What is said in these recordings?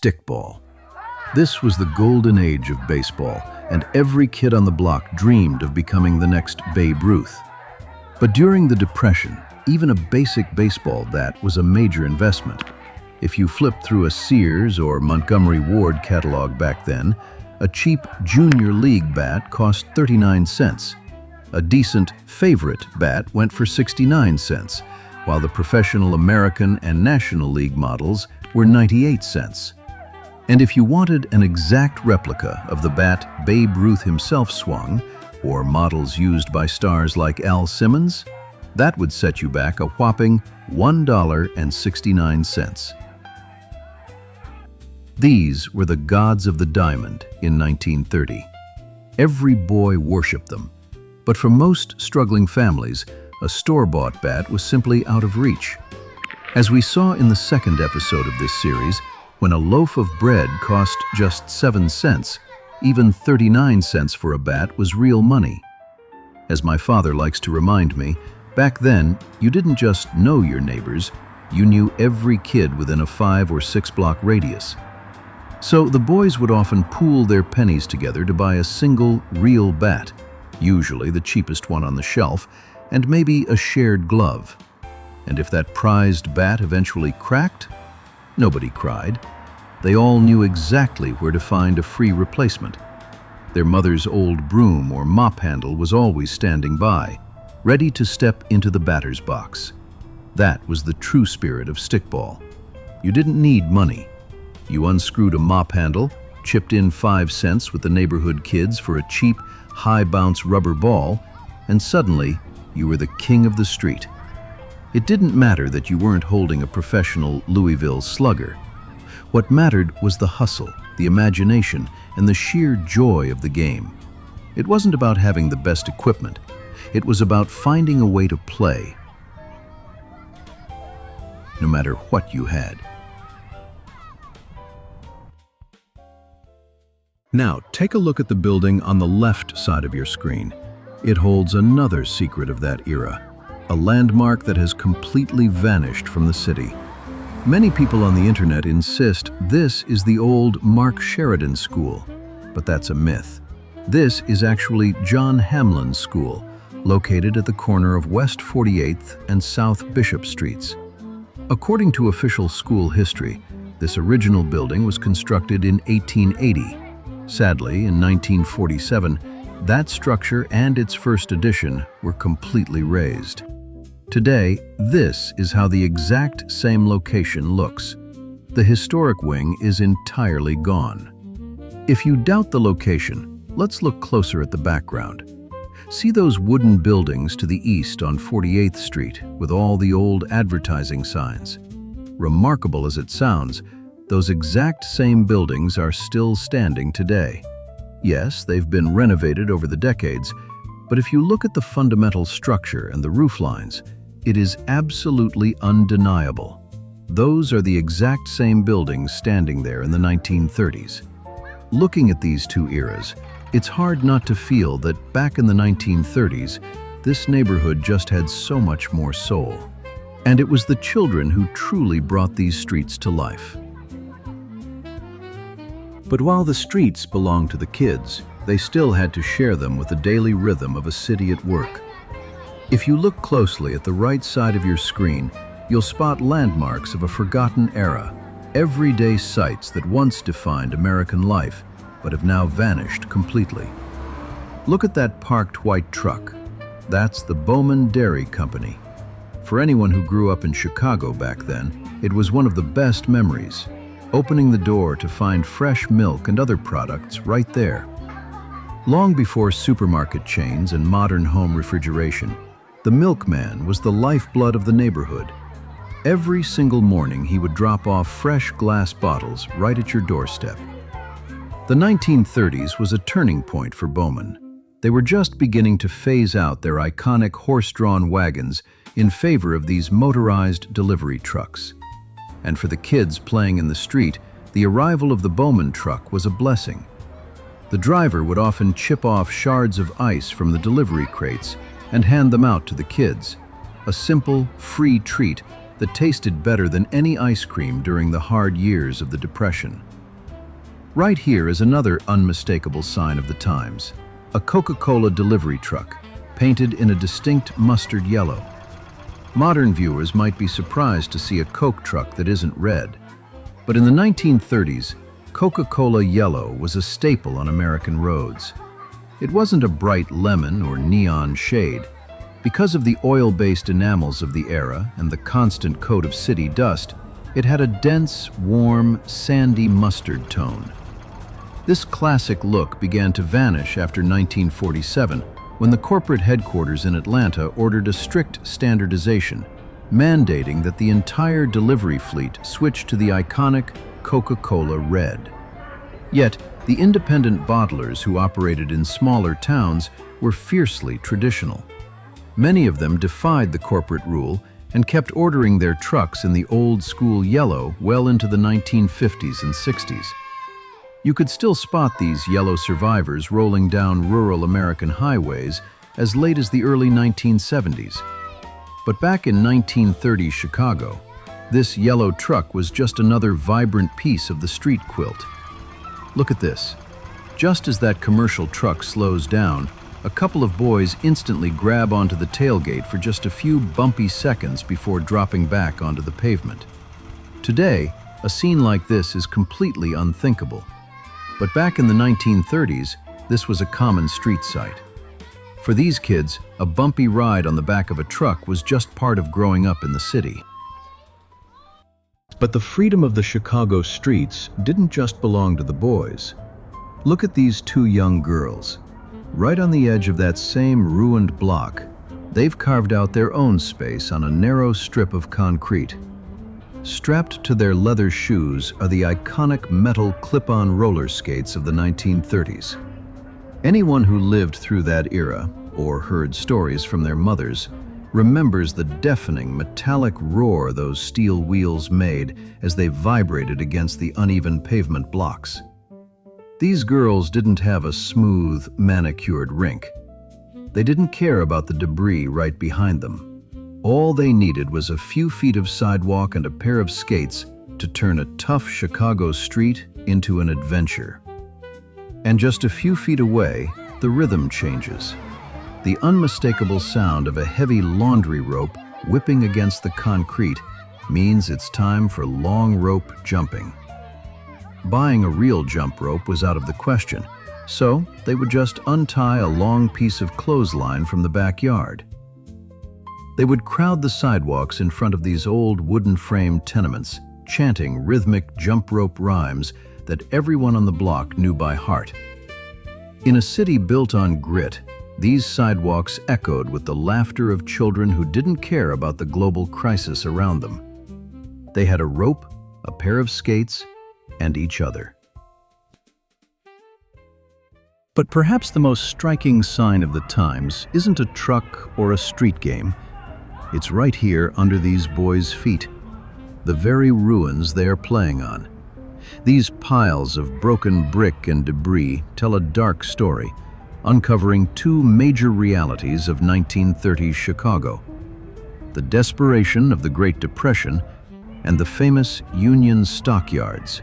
Stickball. This was the golden age of baseball, and every kid on the block dreamed of becoming the next Babe Ruth. But during the Depression, even a basic baseball bat was a major investment. If you flipped through a Sears or Montgomery Ward catalog back then, a cheap junior league bat cost 39 cents. A decent favorite bat went for 69 cents, while the professional American and National League models were 98 cents. And if you wanted an exact replica of the bat Babe Ruth himself swung, or models used by stars like Al Simmons, that would set you back a whopping $1.69. These were the gods of the diamond in 1930. Every boy worshipped them, but for most struggling families, a store-bought bat was simply out of reach. As we saw in the second episode of this series, when a loaf of bread cost just 7 cents, even 39 cents for a bat was real money. As my father likes to remind me, back then, you didn't just know your neighbors, you knew every kid within a 5 or 6 block radius. So the boys would often pool their pennies together to buy a single, real bat, usually the cheapest one on the shelf, and maybe a shared glove. And if that prized bat eventually cracked, nobody cried. They all knew exactly where to find a free replacement. Their mother's old broom or mop handle was always standing by, ready to step into the batter's box. That was the true spirit of Stickball. You didn't need money. You unscrewed a mop handle, chipped in 5 cents with the neighborhood kids for a cheap, high-bounce rubber ball, and suddenly you were the king of the street. It didn't matter that you weren't holding a professional Louisville slugger. What mattered was the hustle, the imagination, and the sheer joy of the game. It wasn't about having the best equipment. It was about finding a way to play, no matter what you had. Now, take a look at the building on the left side of your screen. It holds another secret of that era, a landmark that has completely vanished from the city. Many people on the internet insist this is the old Mark Sheridan School, but that's a myth. This is actually John Hamline's school, located at the corner of West 48th and South Bishop Streets. According to official school history, this original building was constructed in 1880. Sadly, in 1947, that structure and its first addition were completely razed. Today, this is how the exact same location looks. The historic wing is entirely gone. If you doubt the location, let's look closer at the background. See those wooden buildings to the east on 48th Street with all the old advertising signs. Remarkable as it sounds, those exact same buildings are still standing today. Yes, they've been renovated over the decades, but if you look at the fundamental structure and the roof lines, it is absolutely undeniable. Those are the exact same buildings standing there in the 1930s. Looking at these two eras, it's hard not to feel that back in the 1930s, this neighborhood just had so much more soul. And it was the children who truly brought these streets to life. But while the streets belonged to the kids, they still had to share them with the daily rhythm of a city at work. If you look closely at the right side of your screen, you'll spot landmarks of a forgotten era, everyday sights that once defined American life, but have now vanished completely. Look at that parked white truck. That's the Bowman Dairy Company. For anyone who grew up in Chicago back then, it was one of the best memories. Opening the door to find fresh milk and other products right there. Long before supermarket chains and modern home refrigeration, the milkman was the lifeblood of the neighborhood. Every single morning he would drop off fresh glass bottles right at your doorstep. The 1930s was a turning point for Bowman. They were just beginning to phase out their iconic horse-drawn wagons in favor of these motorized delivery trucks. And for the kids playing in the street, the arrival of the Bowman truck was a blessing. The driver would often chip off shards of ice from the delivery crates and hand them out to the kids, a simple, free treat that tasted better than any ice cream during the hard years of the Depression. Right here is another unmistakable sign of the times: a Coca-Cola delivery truck, painted in a distinct mustard yellow. Modern viewers might be surprised to see a Coke truck that isn't red. But in the 1930s, Coca-Cola Yellow was a staple on American roads. It wasn't a bright lemon or neon shade. Because of the oil-based enamels of the era and the constant coat of city dust, it had a dense, warm, sandy mustard tone. This classic look began to vanish after 1947, when the corporate headquarters in Atlanta ordered a strict standardization, mandating that the entire delivery fleet switch to the iconic Coca-Cola Red. Yet, the independent bottlers who operated in smaller towns were fiercely traditional. Many of them defied the corporate rule and kept ordering their trucks in the old-school yellow well into the 1950s and 60s. You could still spot these yellow survivors rolling down rural American highways as late as the early 1970s. But back in 1930s Chicago, this yellow truck was just another vibrant piece of the street quilt. Look at this. Just as that commercial truck slows down, a couple of boys instantly grab onto the tailgate for just a few bumpy seconds before dropping back onto the pavement. Today, a scene like this is completely unthinkable. But back in the 1930s, this was a common street sight. For these kids, a bumpy ride on the back of a truck was just part of growing up in the city. But the freedom of the Chicago streets didn't just belong to the boys. Look at these two young girls. Right on the edge of that same ruined block, they've carved out their own space on a narrow strip of concrete. Strapped to their leather shoes are the iconic metal clip-on roller skates of the 1930s. Anyone who lived through that era, or heard stories from their mothers, remembers the deafening metallic roar those steel wheels made as they vibrated against the uneven pavement blocks. These girls didn't have a smooth, manicured rink. They didn't care about the debris right behind them. All they needed was a few feet of sidewalk and a pair of skates to turn a tough Chicago street into an adventure. And just a few feet away, the rhythm changes. The unmistakable sound of a heavy laundry rope whipping against the concrete means it's time for long rope jumping. Buying a real jump rope was out of the question, so they would just untie a long piece of clothesline from the backyard. They would crowd the sidewalks in front of these old wooden-framed tenements, chanting rhythmic jump rope rhymes that everyone on the block knew by heart. In a city built on grit, these sidewalks echoed with the laughter of children who didn't care about the global crisis around them. They had a rope, a pair of skates, and each other. But perhaps the most striking sign of the times isn't a truck or a street game. It's right here under these boys' feet, the very ruins they are playing on. These piles of broken brick and debris tell a dark story, uncovering two major realities of 1930s Chicago: the desperation of the Great Depression and the famous Union stockyards.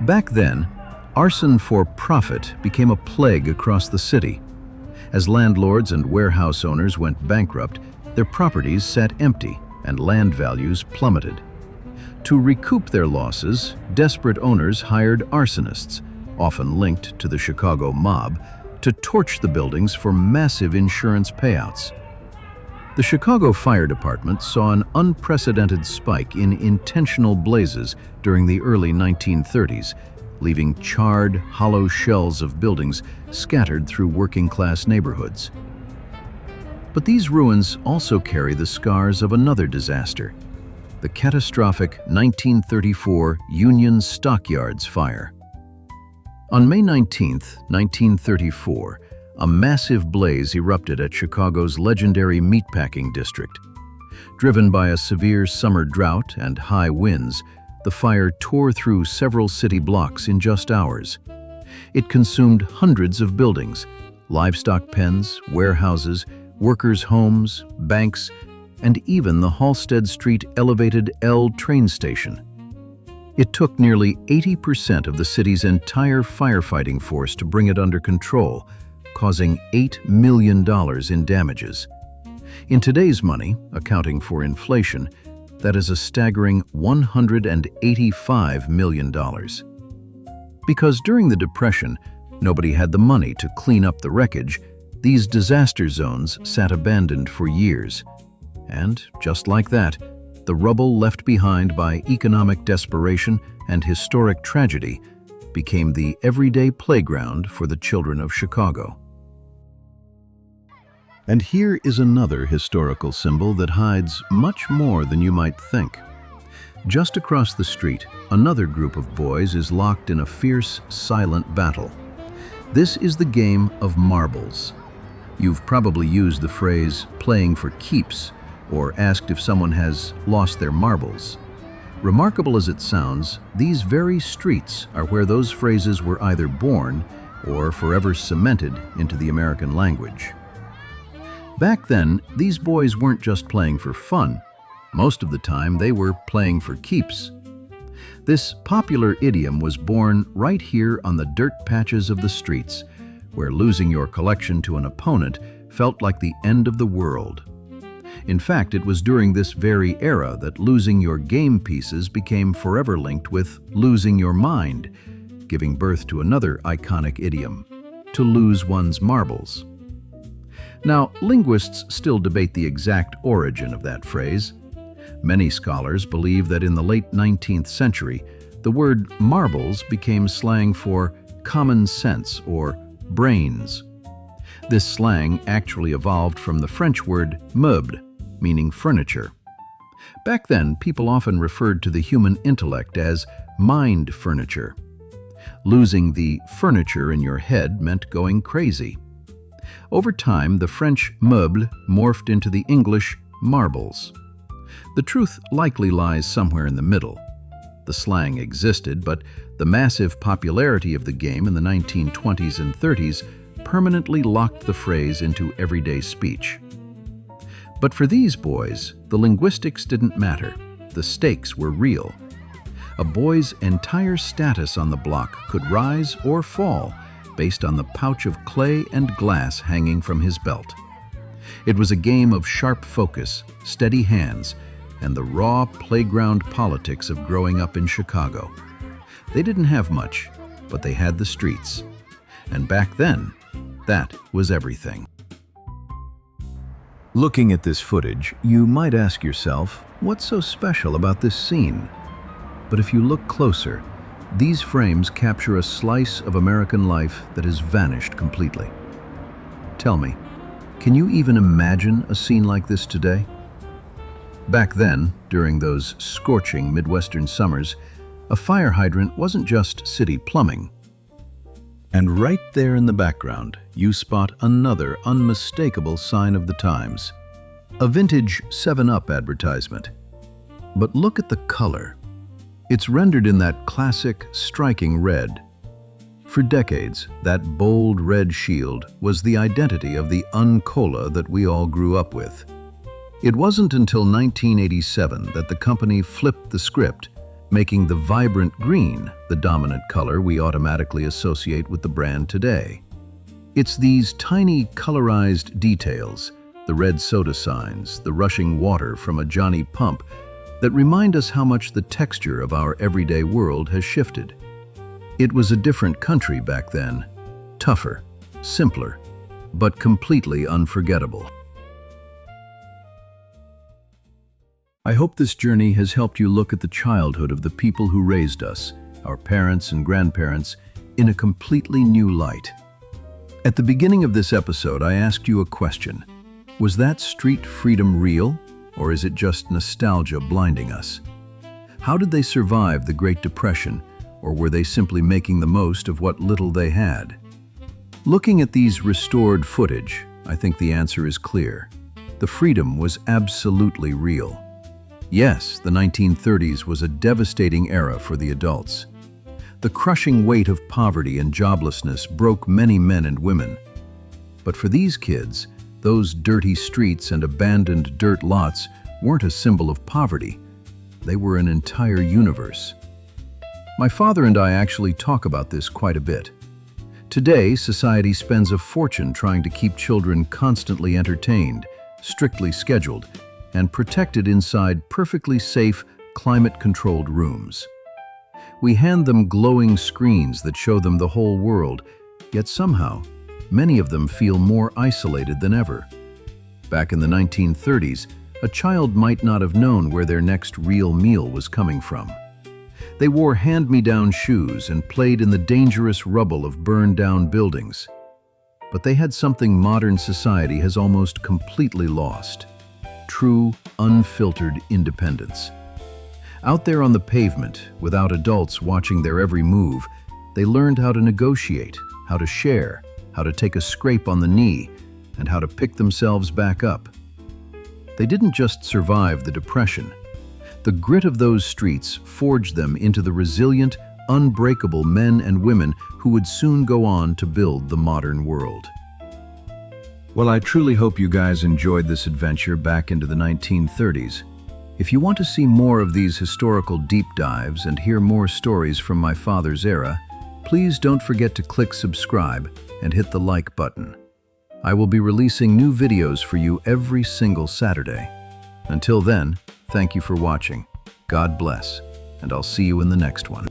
Back then, arson for profit became a plague across the city. As landlords and warehouse owners went bankrupt, their properties sat empty and land values plummeted. To recoup their losses, desperate owners hired arsonists, often linked to the Chicago mob, to torch the buildings for massive insurance payouts. The Chicago Fire Department saw an unprecedented spike in intentional blazes during the early 1930s, leaving charred, hollow shells of buildings scattered through working-class neighborhoods. But these ruins also carry the scars of another disaster: the catastrophic 1934 Union Stockyards fire. On May 19, 1934, a massive blaze erupted at Chicago's legendary meatpacking district. Driven by a severe summer drought and high winds, the fire tore through several city blocks in just hours. It consumed hundreds of buildings, livestock pens, warehouses, workers' homes, banks, and even the Halsted Street Elevated L train station. It took nearly 80% of the city's entire firefighting force to bring it under control, causing $8 million in damages. In today's money, accounting for inflation, that is a staggering $185 million. Because during the Depression, nobody had the money to clean up the wreckage, these disaster zones sat abandoned for years. And, just like that, the rubble left behind by economic desperation and historic tragedy became the everyday playground for the children of Chicago. And here is another historical symbol that hides much more than you might think. Just across the street, another group of boys is locked in a fierce, silent battle. This is the game of marbles. You've probably used the phrase "playing for keeps" or asked if someone has lost their marbles. Remarkable as it sounds, these very streets are where those phrases were either born or forever cemented into the American language. Back then, these boys weren't just playing for fun. Most of the time, they were playing for keeps. This popular idiom was born right here on the dirt patches of the streets, where losing your collection to an opponent felt like the end of the world. In fact, it was during this very era that losing your game pieces became forever linked with losing your mind, giving birth to another iconic idiom, to lose one's marbles. Now, linguists still debate the exact origin of that phrase. Many scholars believe that in the late 19th century, the word marbles became slang for common sense or brains. This slang actually evolved from the French word meuble, meaning furniture. Back then, people often referred to the human intellect as mind furniture. Losing the furniture in your head meant going crazy. Over time, the French meuble morphed into the English marbles. The truth likely lies somewhere in the middle. The slang existed, but the massive popularity of the game in the 1920s and 30s permanently locked the phrase into everyday speech. But for these boys, the linguistics didn't matter. The stakes were real. A boy's entire status on the block could rise or fall based on the pouch of clay and glass hanging from his belt. It was a game of sharp focus, steady hands, and the raw playground politics of growing up in Chicago. They didn't have much, but they had the streets. And back then, that was everything. Looking at this footage, you might ask yourself, what's so special about this scene? But if you look closer, these frames capture a slice of American life that has vanished completely. Tell me, can you even imagine a scene like this today? Back then, during those scorching Midwestern summers, a fire hydrant wasn't just city plumbing. And right there in the background, you spot another unmistakable sign of the times. A vintage 7-Up advertisement. But look at the color. It's rendered in that classic, striking red. For decades, that bold red shield was the identity of the un-cola that we all grew up with. It wasn't until 1987 that the company flipped the script, making the vibrant green the dominant color we automatically associate with the brand today. It's these tiny colorized details, the red soda signs, the rushing water from a Johnny pump, that remind us how much the texture of our everyday world has shifted. It was a different country back then, tougher, simpler, but completely unforgettable. I hope this journey has helped you look at the childhood of the people who raised us, our parents and grandparents, in a completely new light. At the beginning of this episode, I asked you a question. Was that street freedom real, or is it just nostalgia blinding us? How did they survive the Great Depression, or were they simply making the most of what little they had? Looking at these restored footage, I think the answer is clear. The freedom was absolutely real. Yes, the 1930s was a devastating era for the adults. The crushing weight of poverty and joblessness broke many men and women. But for these kids, Those dirty streets and abandoned dirt lots weren't a symbol of poverty. They were an entire universe. My father and I actually talk about this quite a bit. Today, society spends a fortune trying to keep children constantly entertained, strictly scheduled, and protected inside perfectly safe, climate-controlled rooms. We hand them glowing screens that show them the whole world, yet somehow, many of them feel more isolated than ever. Back in the 1930s, a child might not have known where their next real meal was coming from. They wore hand-me-down shoes and played in the dangerous rubble of burned-down buildings. But they had something modern society has almost completely lost: true, unfiltered independence. Out there on the pavement, without adults watching their every move, they learned how to negotiate, how to share, how to take a scrape on the knee, and how to pick themselves back up. They didn't just survive the Depression. The grit of those streets forged them into the resilient, unbreakable men and women who would soon go on to build the modern world. Well, I truly hope you guys enjoyed this adventure back into the 1930s. If you want to see more of these historical deep dives and hear more stories from my father's era, please don't forget to click subscribe and hit the like button. I will be releasing new videos for you every single Saturday. Until then, thank you for watching. God bless, and I'll see you in the next one.